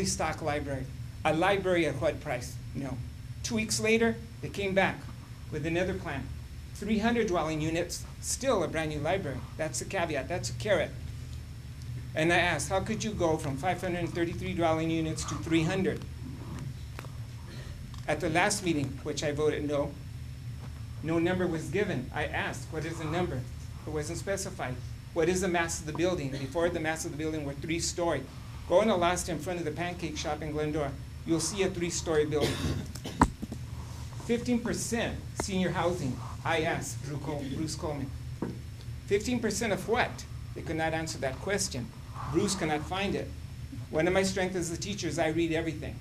stock library. A library at what price? No. 2 weeks later, they came back with another plan. 300 dwelling units, still a brand new library. That's a caveat, that's a carrot. And I asked, how could you go from 533 dwelling units to 300? At the last meeting, which I voted no, no number was given. I asked, what is the number? It wasn't specified. What is the mass of the building? Before, the mass of the building were 3-story. Go in Alaska in front of the pancake shop in Glendora. You'll see a 3-story building. 15% senior housing. I asked Bruce Coleman. 15% of what? They could not answer that question. Bruce cannot find it. One of my strengths as a teacher is I read everything.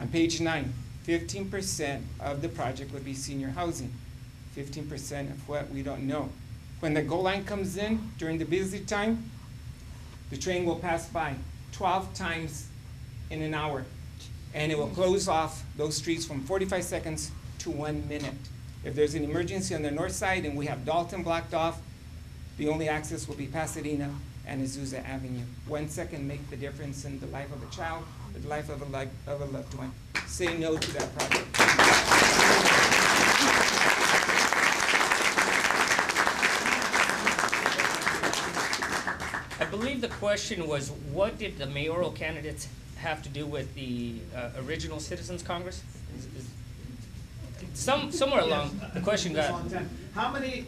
On page 9, 15% of the project would be senior housing. 15% of what? We don't know. When the goal line comes in during the busy time, the train will pass by 12 times in an hour. And it will close off those streets from 45 seconds to 1 minute. If there's an emergency on the north side and we have Dalton blocked off, the only access will be Pasadena and Azusa Avenue. 1 second make the difference in the life of a child, or the life of a loved one. Say no to that project. I believe the question was, what did the mayoral candidates have to do with the original Citizens Congress? Somewhere along the question got. How many?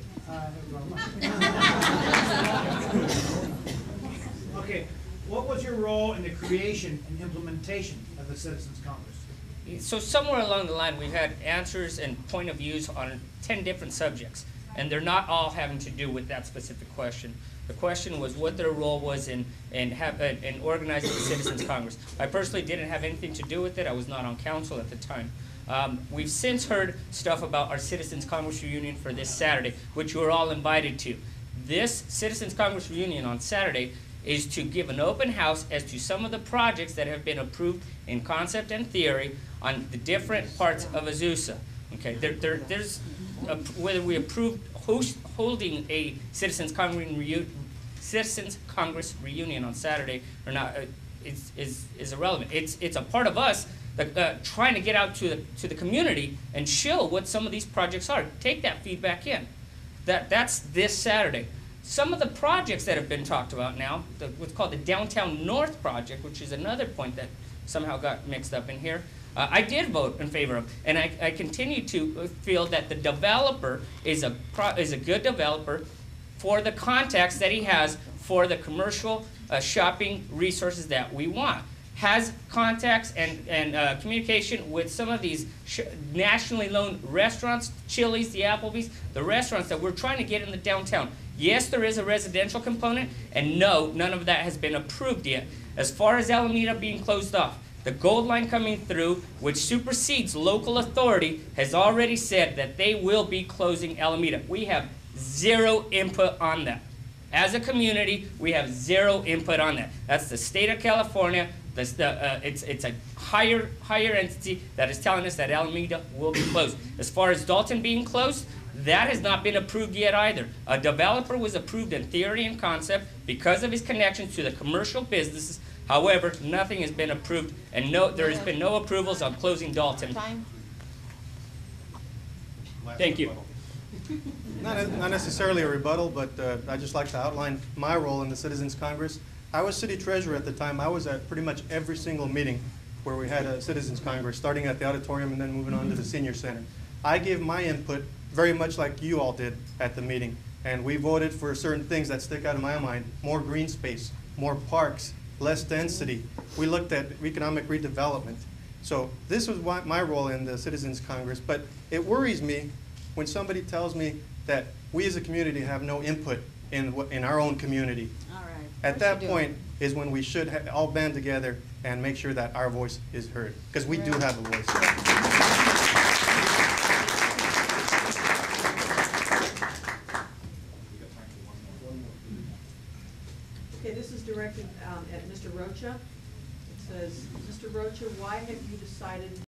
Okay, what was your role in the creation and implementation of the Citizens Congress? So somewhere along the line, we've had answers and point of views on 10 different subjects, and they're not all having to do with that specific question. The question was what their role was in organizing the Citizens Congress. I personally didn't have anything to do with it. I was not on council at the time. We've since heard stuff about our Citizens Congress reunion for this Saturday, which you are all invited to. This Citizens Congress reunion on Saturday is to give an open house as to some of the projects that have been approved in concept and theory on the different parts of Azusa. Okay, there's whether we approve holding a Citizens Congress reunion on Saturday or not is irrelevant. It's a part of us trying to get out to the community and show what some of these projects are. Take that feedback in. That's this Saturday. Some of the projects that have been talked about now, what's called the Downtown North project, which is another point that somehow got mixed up in here, I did vote in favor of, and I continue to feel that the developer is a good developer for the context that he has for the commercial shopping resources that we want. Has contacts and communication with some of these nationally known restaurants, Chili's, the Applebee's, the restaurants that we're trying to get in the downtown. Yes, there is a residential component, and no, none of that has been approved yet. As far as Alameda being closed off, the Gold Line coming through, which supersedes local authority, has already said that they will be closing Alameda. We have zero input on that. As a community, we have zero input on that. That's the state of California. It's a higher entity that is telling us that Alameda will be closed. As far as Dalton being closed, that has not been approved yet either. A developer was approved in theory and concept because of his connections to the commercial businesses. However, nothing has been approved, and there has been no approvals on closing Dalton. Thank you. Not necessarily a rebuttal, but I'd just like to outline my role in the Citizens Congress. I was city treasurer at the time. I was at pretty much every single meeting where we had a Citizens Congress, starting at the auditorium and then moving on to the senior center. I gave my input very much like you all did at the meeting, and we voted for certain things that stick out in my mind: more green space, more parks, less density. We looked at economic redevelopment. So this was my role in the Citizens Congress, but it worries me when somebody tells me that we as a community have no input in our own community. All right. At that point is when we should all band together and make sure that our voice is heard, because we do have a voice. Okay, this is directed at Mr. Rocha. It says, Mr. Rocha, why have you decided